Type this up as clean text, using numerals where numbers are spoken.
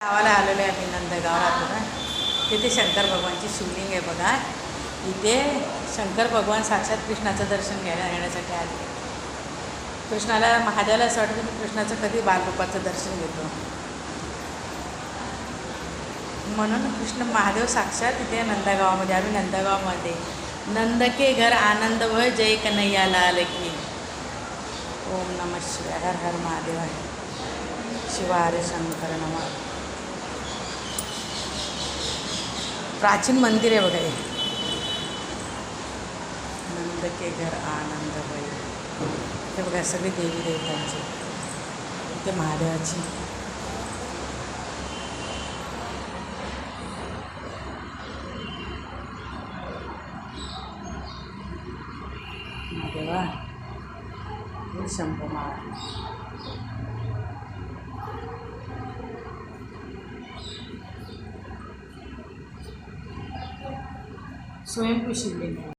गावाला आलेलो आहे आम्ही नंदगाव राहतो. तिथे शंकर भगवानची शिवलिंग आहे बघा. इथे शंकर भगवान साक्षात कृष्णाचं दर्शन घेण्यासाठी आले. कृष्णाला महादेवाला असं वाटतं की कृष्णाचं कधी बालरूपाचं दर्शन घेतो, म्हणून कृष्ण महादेव साक्षात इथे नंदगावामध्ये. आम्ही नंदगावमध्ये नंद के घर आनंद व जय कन्हैया लाल की. ओम नमः शिवाय. हर हर महादेव आहे. शिवारे शंकर नमः. प्राचीन मंदिर आहे बघा हे. नंद के घर आनंद भय. हे बघा सगळी देवी देवतांची, इथे महादेवाची. महादेवा हे शंभू महाराज. स्वयंभू शिवलिंग.